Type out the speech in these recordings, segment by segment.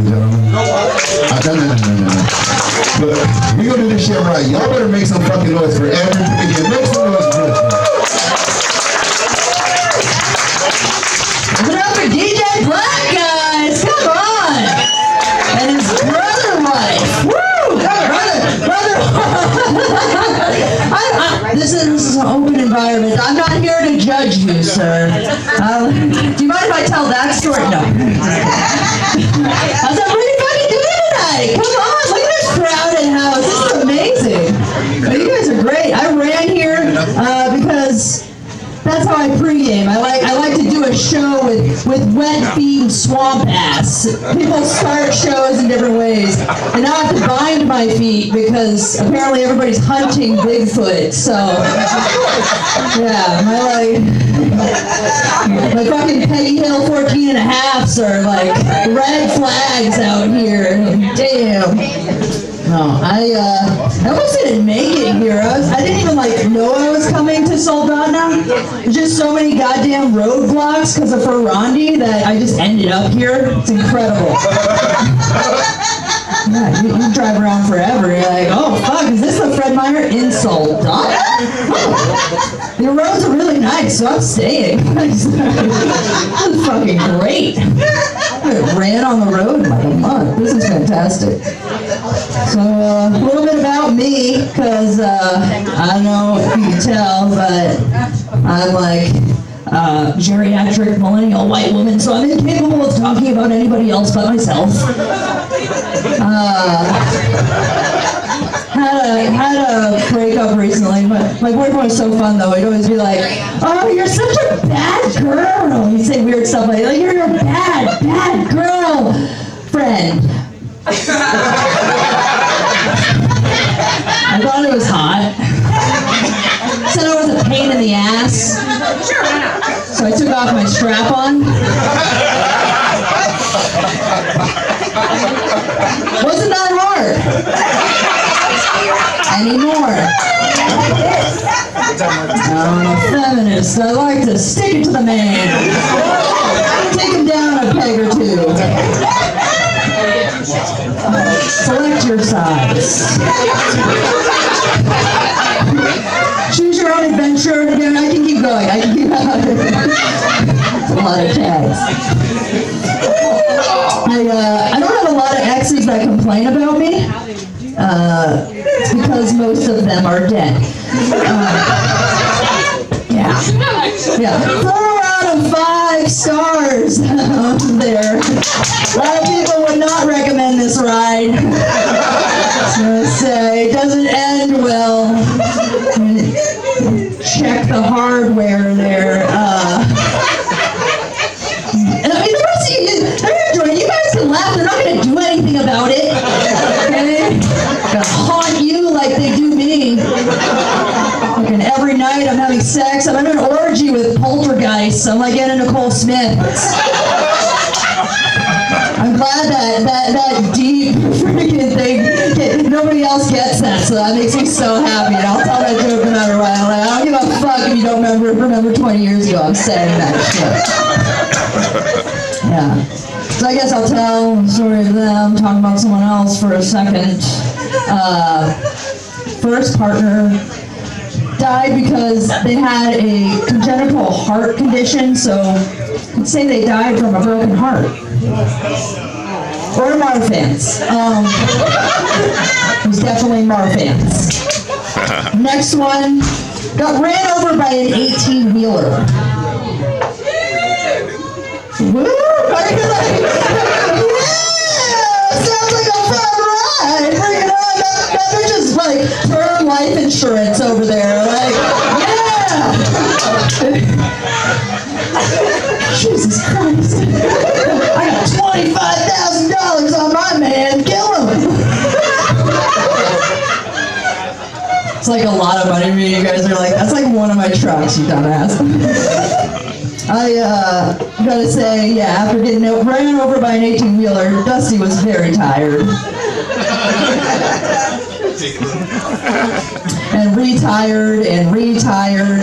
No. But we gonna do this shit right. Y'all better make some fucking noise for every comedian. Make some noise for this. Give it up for DJ Black, guys. Come on. And his brother wife. Woo! Brother. This is an open environment. I'm not here to judge you, sir. Do you mind if I tell that story? No. How's everybody fucking doing tonight? Come on, look at this crowded house. This is amazing. But you guys are great. I ran here because that's how I pregame. I like to do a show with wet feet and swamp ass. People start shows in different ways. And now I have to bind my feet because apparently everybody's hunting Bigfoot. So, yeah, my fucking Peggy Hill 14 and a halves are like red flags out here. Damn. No, I almost didn't make it here. I didn't even know I was coming to Soldotna. There's just so many goddamn roadblocks because of Ferrandi that I just ended up here. It's incredible. Yeah, you drive around forever. You're like, oh fuck, is this the Fred Meyer in Soldotna? Oh, your roads are really nice, so I'm staying. This is fucking great. I ran on the road in like a month. This is fantastic. So a little bit about me, because I don't know if you can tell, but I'm like geriatric millennial white woman, so I'm incapable of talking about anybody else but myself. Had a breakup recently, but my boyfriend was so fun though. He'd always be like, "Oh, you're such a bad girl." He'd say weird stuff like, "You're a bad girl, friend." I thought it was hot. Said I was a pain in the ass. Sure, why not? So I took off my strap-on. Wasn't that hard anymore. I'm a feminist. I like to stick it to the man. Take him down a peg or two. Select your size. Choose your own adventure. Again, I can keep going. It's a lot of tags. I don't have a lot of exes that complain about me. It's because most of them are dead. Yeah. 4 out of 5 stars there. A lot of people would not recommend this ride. I was gonna say, it doesn't end well. Check the hardware there. And I mean, the rest of you, they're enjoying. You guys can laugh. They're not gonna do anything about it. Okay? Gonna haunt you like they do me. Fucking every night I'm having sex. I'm in an orgy with poltergeists. I'm like Anna Nicole Smith. I'm glad that deep freaking thing, nobody else gets that, so that makes me so happy. And I'll tell that joke no matter what. I'm like, I don't give a fuck if you don't remember 20 years ago. I'm saying that shit. Yeah. So I guess I'll tell the story of them, talk about someone else for a second. First partner died because they had a congenital heart condition, so let's say they died from a broken heart. Or Marfans. It was definitely Marfans. Next one, got ran over by an 18-wheeler. Woo! Yeah! Sounds like a fun ride! Bring it on! That bitch is like term life insurance over there. Like, yeah! Jesus Christ. I got $25,000 on my man. Kill him. It's like a lot of money to me. You guys are like, that's like one of my trucks, you dumbass. I gotta say, yeah, after getting ran over by an 18-wheeler, Dusty was very tired. And retired and retired.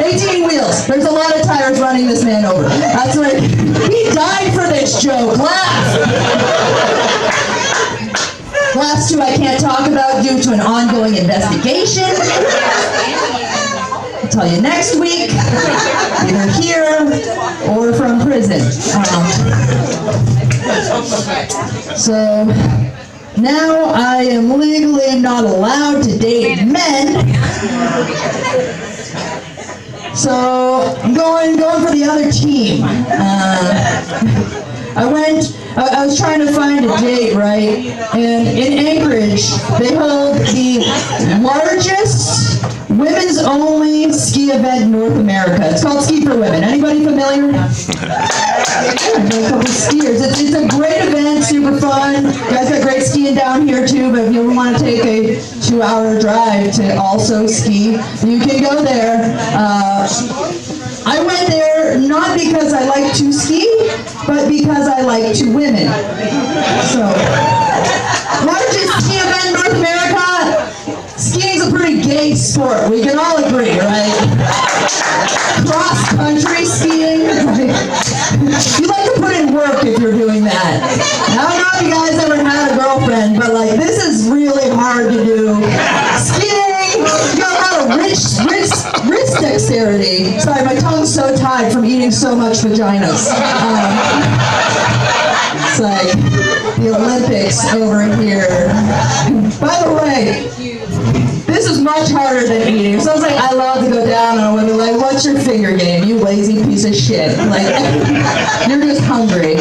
18 wheels. There's a lot of tires running this man over. That's right. He died for this joke. Laugh. Last two I can't talk about due to an ongoing investigation. I'll tell you next week, either here or from prison. So now I am legally not allowed to date men. So I'm going for the other team. I was trying to find a date, right? And in Anchorage, they hold the largest women's only ski event in North America. It's called Ski for Women. Anybody familiar? I know a couple skiers. It's a great event, super fun. You guys got great skiing down here too, but if you ever want to take a 2-hour drive to also ski, you can go there. I went there not because I like to ski, but because I like to women. So, largest ski event in North America. Skiing's a pretty gay sport. We can all agree, right? Cross-country skiing. You like to put in work if you're doing that. I don't know if you guys ever had a girlfriend, but like this is really hard to do. Skiing, you got a lot of wrist dexterity. Sorry, my tongue's so tied from eating so much vaginas. It's like the Olympics over here. By the way, this is much harder than eating. So I was like, I love to go down on a woman like, what's your finger game, you lazy piece of shit? Like, you're just hungry.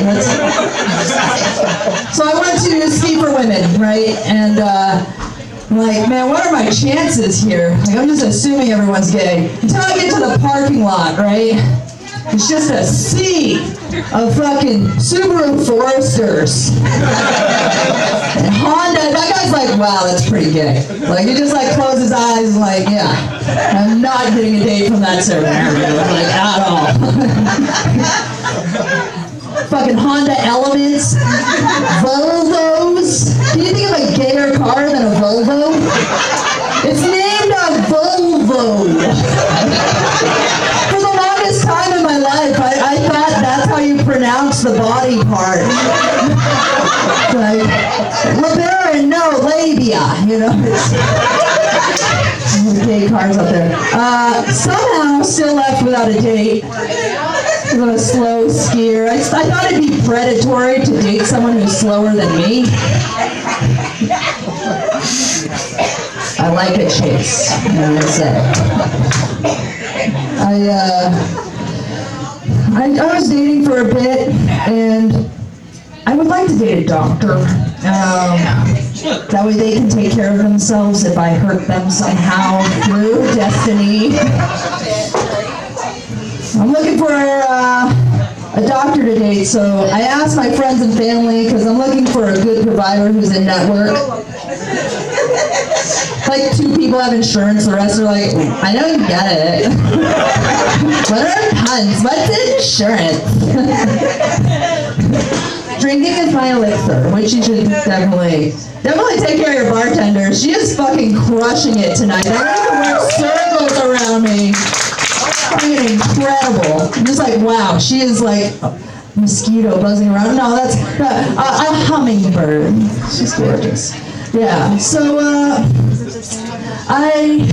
So I went to Ski for Women, right? And I'm like, man, what are my chances here? Like, I'm just assuming everyone's gay. Until I get to the parking lot, right? It's just a sea of fucking Subaru Foresters. And Honda, that guy's like, wow, that's pretty gay. Like, he just like closes his eyes and like, yeah, I'm not getting a date from that certain area, like, at all. Fucking Honda Elements, Volvos. Can you think of a gayer car than a Volvo? It's named a Volvo. For the longest time in my life, I thought that's how you pronounce the body part. Like, LeBaron, no, labia, you know. Gay cars up there. Somehow, still left without a date. I'm a slow skier. I thought it'd be predatory to date someone who's slower than me. I like a chase, you know what I say. I was dating for a bit, and I would like to date a doctor. That way they can take care of themselves if I hurt them somehow through destiny. I'm looking for a doctor to date, so I asked my friends and family because I'm looking for a good provider who's in network. Like 2 people have insurance, the rest are like, I don't get it. What are puns? What's insurance? Drinking is my elixir, which you should definitely take care of your bartender. She is fucking crushing it tonight. They're gonna work circles around me. Fucking incredible. I'm just like, wow, she is like a mosquito buzzing around. No, that's a hummingbird. She's gorgeous. Yeah, so I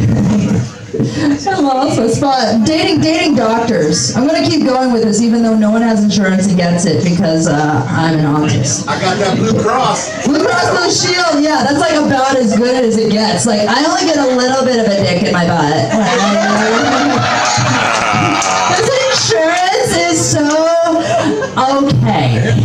lost my spot. Dating doctors. I'm gonna keep going with this even though no one has insurance and gets it because I'm an autist. I got that Blue Cross. Blue Cross Blue Shield, yeah, that's like about as good as it gets. Like, I only get a little bit of a dick in my butt. This insurance is so okay.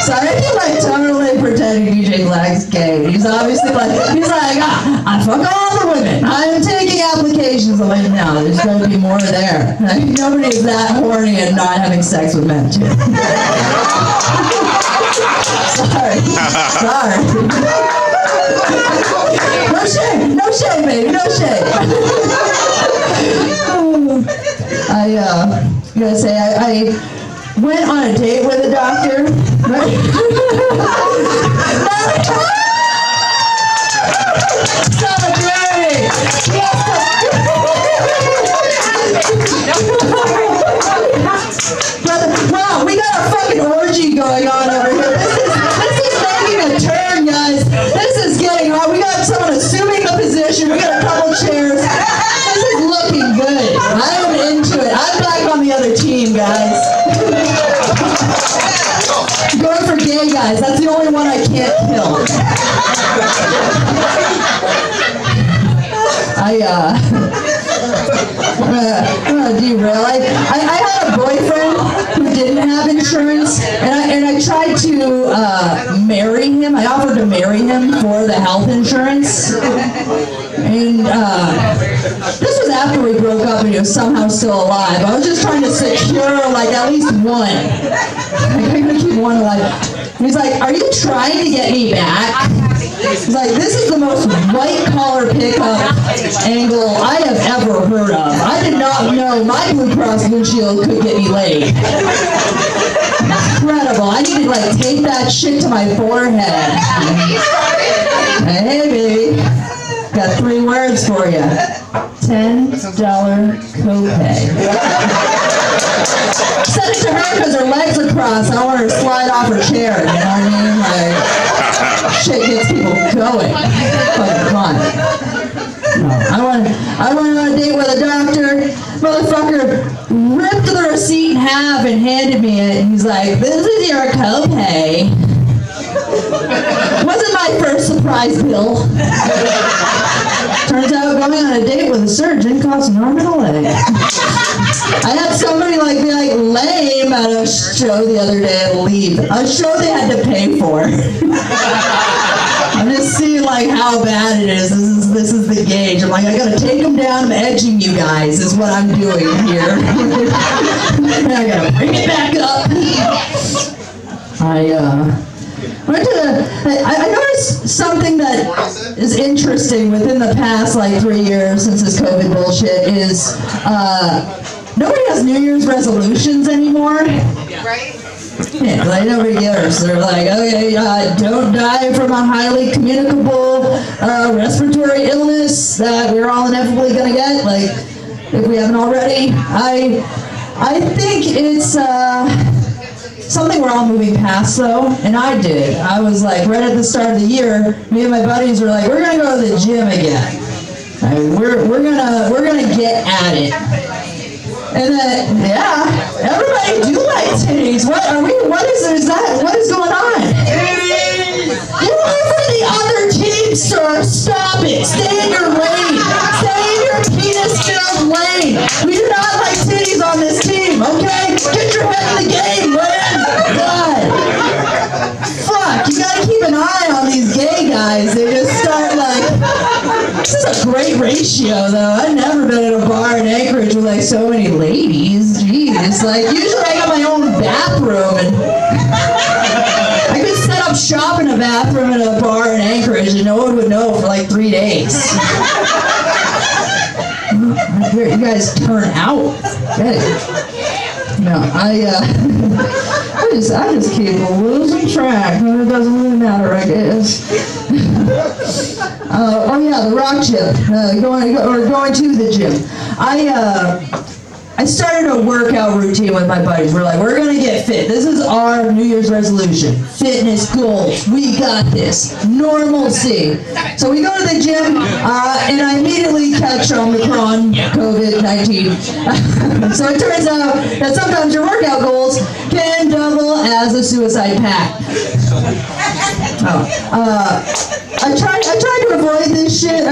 So I feel like totally pretending DJ Black's gay. He's obviously like, I fuck all the women. I'm taking applications. I'm like, no, there's got to be more there. Like, nobody's that horny and not having sex with men too. Sorry. No shade, baby, no shade. I gotta say, I went on a date with a doctor. guys. This is getting hot. We got someone assuming the position. We got a couple chairs. This is looking good. I am into it. I'm back on the other team, guys. Going for gay guys. That's the only one I can't kill. I'm gonna derail. I had a boyfriend who didn't have insurance, and I tried to marry him. I offered to marry him for the health insurance. And this was after we broke up and he was somehow still alive. I was just trying to secure like at least one. I'm gonna keep one alive. He's like, "Are you trying to get me back?" He's like, "This is the most white-collar pickup angle I have ever heard of. I did not know my Blue Cross Blue Shield could get me laid." Incredible. I need to like tape that shit to my forehead. Hey, baby. Got 3 words for you. $10 copay. Send it to her because her legs are crossed. I don't want her to slide off her chair. You know what I mean? Like, shit gets people going. Fucking fun. No, I went on a date with a doctor. Motherfucker ripped the receipt in half and handed me it. And he's like, "This is your copay." Wasn't my first surprise bill. Turns out going on a date with a surgeon costs an arm and a leg. I had somebody like be like lame at a show the other day and leave. A show they had to pay for. I'm just seeing like how bad it is. This is the gauge. I'm like, I gotta take them down. I'm edging you guys is what I'm doing here. And I gotta bring it back up. I noticed something that is interesting within the past like 3 years since this COVID bullshit is nobody has New Year's resolutions anymore. Right? Yeah, like nobody cares. They're like, okay, don't die from a highly communicable respiratory illness that we're all inevitably gonna get. Like, if we haven't already. I think it's something we're all moving past though, and I did. I was like, right at the start of the year, me and my buddies were like, we're gonna go to the gym again. I mean, we're gonna get at it. And then, yeah, everybody do like titties. What is going on? You are for the other team, sir. Stop it. Stay in your lane. Stay in your penis-filled lane. We do not like titties on this team, okay? Get your head in the game, man. God. Fuck, you gotta keep an eye on these gay guys. They just start like, this is a great ratio, though. I've never been at a bar in Anchorage with like so many ladies. Jeez, like usually I got my own bathroom and I could set up shop in a bathroom at a bar in Anchorage and no one would know for like 3 days. You guys turn out. Get it. No, I just keep losing track. It doesn't really matter, I guess. Oh yeah, the rock gym. Going to the gym. I started a workout routine with my buddies. We're like, we're gonna get fit. This is our New Year's resolution. Fitness goals. We got this. Normalcy. So we go to the gym, and I immediately catch Omicron, COVID-19. So it turns out that sometimes your workout goals can double as a suicide pact. I tried to avoid this shit.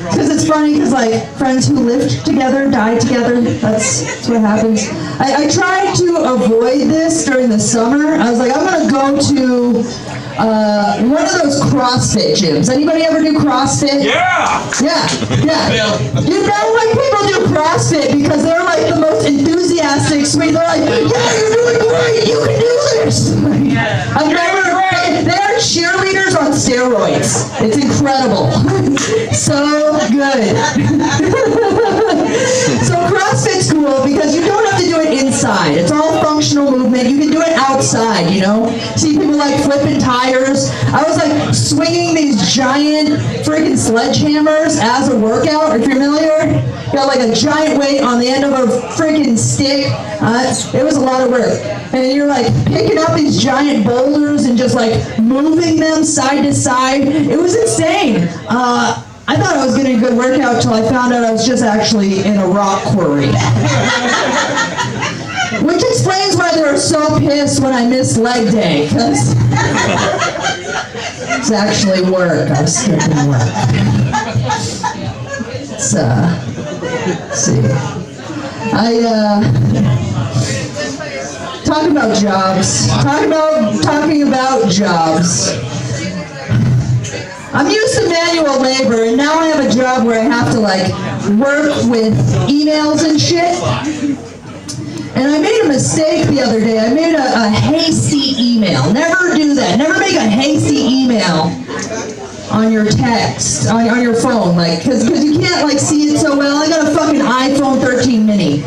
Because it's funny, because like friends who lived together die together. That's what happens. I tried to avoid this during the summer. I was like, I'm gonna go to one of those CrossFit gyms. Anybody ever do CrossFit? Yeah! Yeah. You know when people do CrossFit because they're like the most enthusiastic, sweet. They're like, yeah, you're doing great. You can do this. I've never. They are cheerleaders on steroids. It's incredible. So good. So CrossFit's cool because you don't have to do it inside. It's all functional movement. You can do it outside, you know? See people like flipping tires. I was like swinging these giant freaking sledgehammers as a workout. If you're familiar, you got like a giant weight on the end of a freaking stick. It was a lot of work. and you're like picking up these giant boulders and just like moving them side to side. It was insane. I thought I was getting a good workout until I found out I was just actually in a rock quarry. Which explains why they were so pissed when I missed leg day, because it's actually work. I was skipping work. Let's see. Talking about jobs. Talking about jobs. I'm used to manual labor, and now I have a job where I have to like work with emails and shit. And I made a mistake the other day. I made a hasty email. Never do that. Never make a hasty email on your text, on your phone, like, because you can't like see it so well. I got a fucking iPhone 13 mini.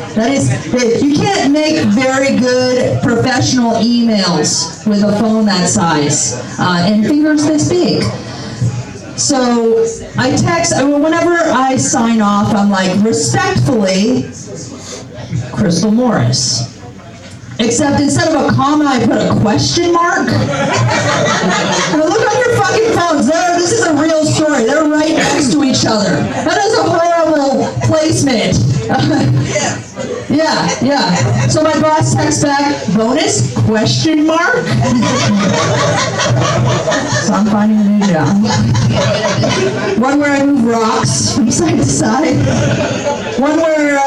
You can't make very good professional emails with a phone that size and fingers this big. So I text, whenever I sign off, I'm like, respectfully, Crystal Morris. Except instead of a comma, I put a question mark. Now look on your fucking phones. This is a real story. They're right next to each other. That is a horrible placement. Yeah. So my boss texts back, bonus, question mark? So I'm finding a new job. One where I move rocks from side to side. One where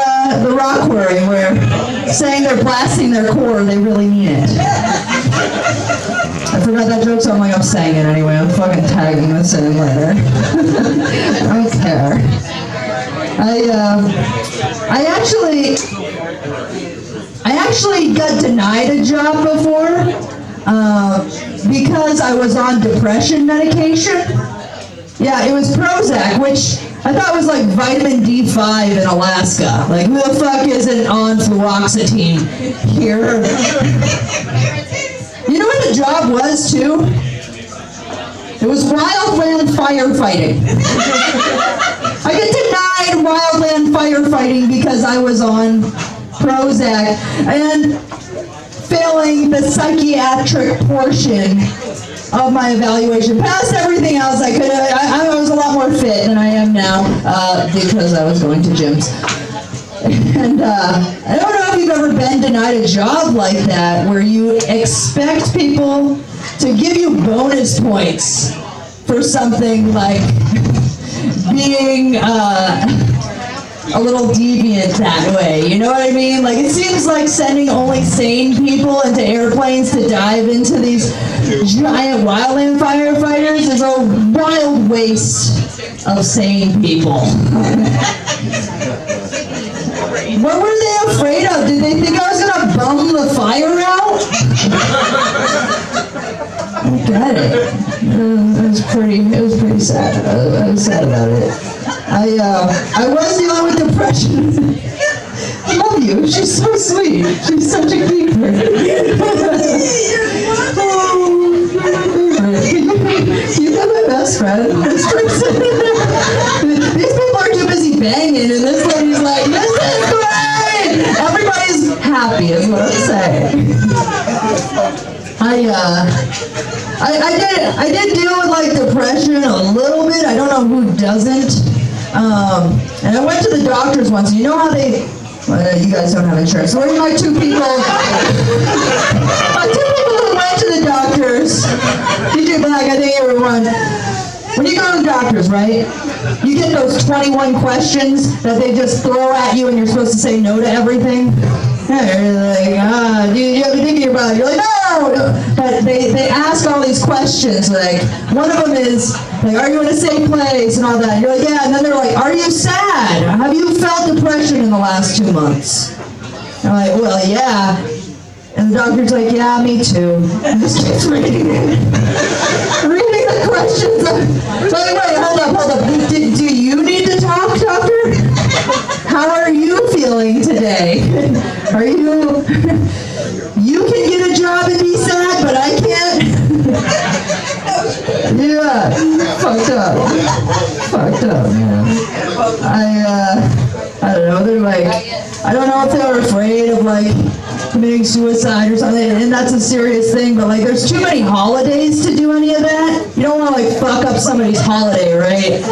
the rock quarry, where saying they're blasting their core, they really mean it. I forgot that joke, so I'm saying it anyway. I'm fucking tagging this in later. I don't care. I actually got denied a job before because I was on depression medication. Yeah, it was Prozac, which I thought was like vitamin D5 in Alaska. Like, who the fuck isn't on fluoxetine here? You know what the job was, too? It was wildland firefighting. I get denied wildland firefighting because I was on Prozac and failing the psychiatric portion of my evaluation. Past everything else I could have, I was a lot more fit than I am now because I was going to gyms. And I don't know if you've ever been denied a job like that where you expect people to give you bonus points for something like being a little deviant that way, you know what I mean? Like, it seems like sending only sane people into airplanes to dive into these giant wildland firefighters is a wild waste of sane people. What were they afraid of? Did they think I was gonna bum the fire out? I get it. It was pretty sad. I was sad about it. I was dealing with depression. I love you. She's so sweet. She's such a keeper. You've got my best friend. These people are too busy banging, and this lady's like, this is great! Everybody's happy, is what I'm saying. I did deal with like depression a little bit. I don't know who doesn't. And I went to the doctors once. You know how they, well, you guys don't have insurance. So my two people who went to the doctors. DJ Black, I think you were one. When you go to the doctors, right? You get those 21 questions that they just throw at you and you're supposed to say no to everything. They're like, do you have to think of your body? You're like, no! But they ask all these questions, like, one of them is, like, are you in a safe place and all that? And you're like, yeah, and then they're like, are you sad? Have you felt depression in the last 2 months? And I'm like, well, yeah. And the doctor's like, yeah, me too. And just keeps reading the questions. Wait, hold up. Do you need to talk, doctor? How are you feeling today? Are you can get a job and be sad, but I can't? Yeah, fucked up, man. I don't know, they're like, I don't know if they were afraid of like committing suicide or something, and that's a serious thing, but like there's too many holidays to do any of that. You don't want to like fuck up somebody's holiday, right?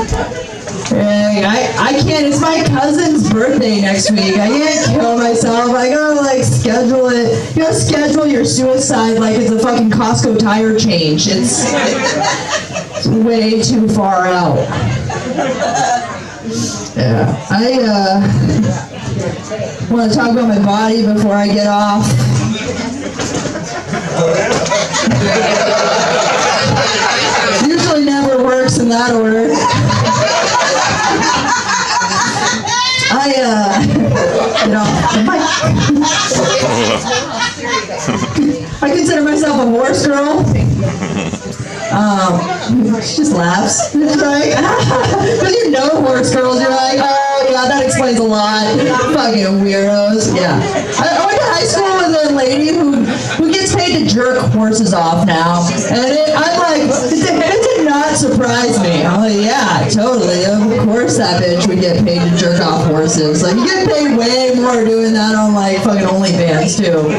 I can't, it's my cousin's birthday next week. I can't kill myself. I gotta like schedule it. You gotta schedule your suicide like it's a fucking Costco tire change. It's way too far out. Yeah. I want to talk about my body before I get off. Usually never works in that order. I consider myself a horse girl. She just laughs. It's like, because you know horse girls, you're like, oh yeah, that explains a lot. Fucking weirdos. Yeah. I went to high school with a lady who gets paid to jerk horses off now. And it did not surprise me. I'm like, yeah, totally. Of course that bitch would get paid to jerk off horses. Like, you get paid way more doing that on like fucking OnlyFans too.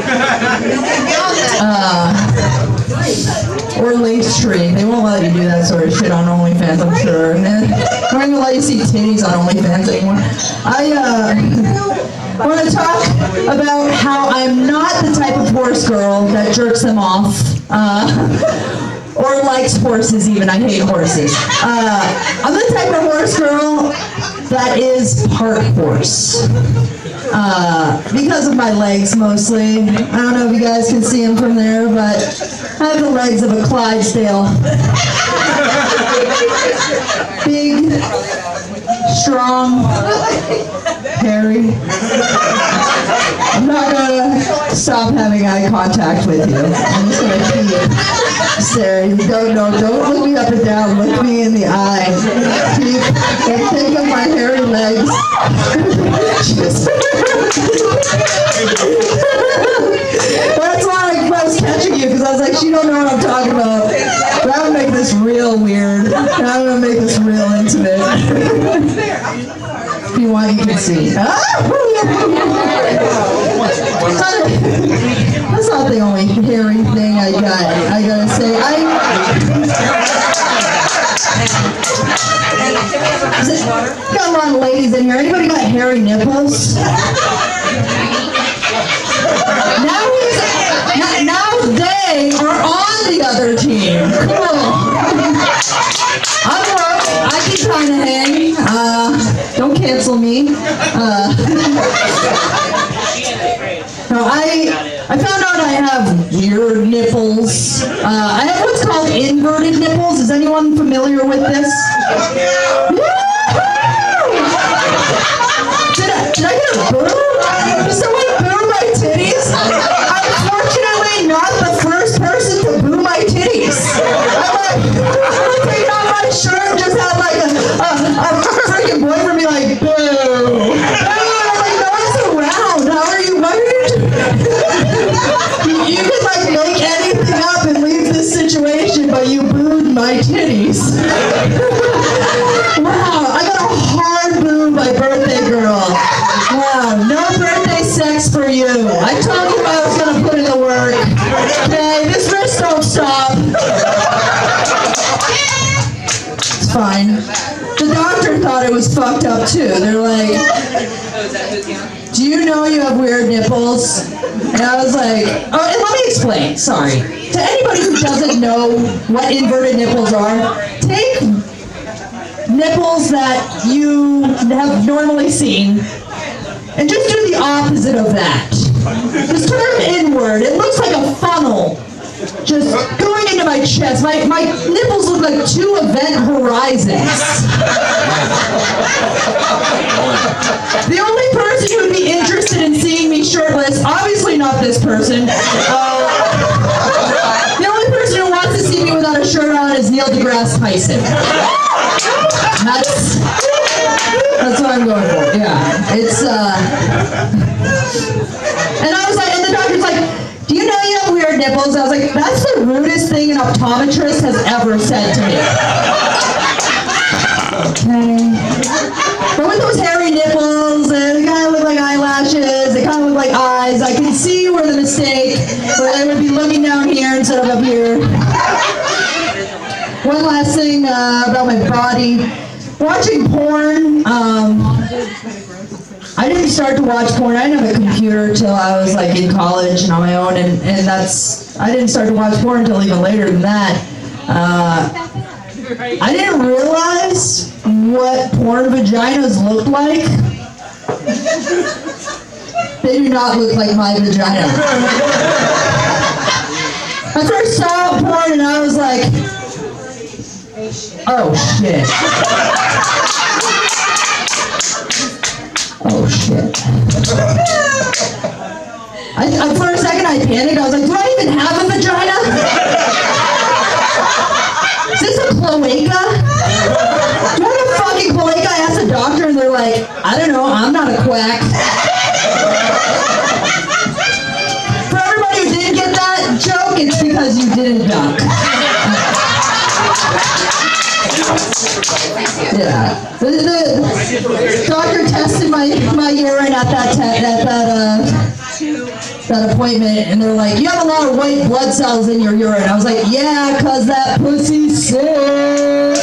Or Linktree. They won't let you do that sort of shit on OnlyFans, I'm sure. And they don't even let you see titties on OnlyFans anymore. I want to talk about how I'm not the type of horse girl that jerks them off. Or likes horses even. I hate horses. I'm the type of horse girl that is part horse. Because of my legs mostly. I don't know if you guys can see them from there, but I have the legs of a Clydesdale. Big, strong, hairy. I'm not gonna stop having eye contact with you. I'm just gonna keep staring. Don't look me up and down. Look me in the eye. And think of my hairy legs. That's why I was catching you, because I was like, she don't know what I'm talking about. But I'm gonna make this real weird. And I'm gonna make this real intimate. If you want, you can see. That's not the only hairy thing I gotta say. Got a lot of ladies in here. Anybody got hairy nipples? Now they are on the other team. Cool. I'm broke. I can kind of hang. Don't cancel me. No, I found out I have weird nipples. I have what's called inverted nipples. Is anyone familiar with this? Did I get a boo? Did someone boo my titties? I'm fortunately not the first person to boo my titties. I'm taking off my shirt and just had like a freaking boyfriend be like, boo. I'm like, no one's around. How are you? What are you doing? You could like make anything up and leave this situation, but you booed my titties. Wow, I got a hard boo by birthday girl. Wow, no birthday sex for you. I told you I was gonna put in the work. Okay, this wrist don't stop. It's fine. The doctor thought it was fucked up too. They're like, do you know you have weird nipples? And I was like, oh, and let me explain, sorry. To anybody who doesn't know what inverted nipples are, take nipples that you have normally seen and just do the opposite of that. Just turn inward. It looks like a funnel just going into my chest. My nipples look like two event horizons. The only person who would be interested in seeing me shirtless, obviously not this person. The only person who wants to see me without a shirt on is Neil deGrasse Tyson. That's what I'm going for. Yeah, it's and I was like, and the doctor's like, do you know you have weird nipples? I was like, that's the rudest thing an optometrist has ever said to me. Okay. But with those hairy nipples, they kind of look like eyelashes, they kind of look like eyes. I can see where the iron set up here. One last thing about my body. Watching porn. I didn't start to watch porn. I didn't have a computer till I was like in college and on my own, and I didn't start to watch porn until even later than that. I didn't realize what porn vaginas looked like. They do not look like my vagina. I first saw porn and I was like, oh shit. Oh shit. For a second I panicked. I was like, do I even have a vagina? Is this a cloaca? Do I have a fucking cloaca? I asked the doctor and they're like, I don't know, I'm not a quack. For everybody who didn't get that joke, it's because you didn't duck. Yeah. The doctor tested my urine at that appointment, and they're like, you have a lot of white blood cells in your urine. I was like, yeah, 'cause that pussy's sick.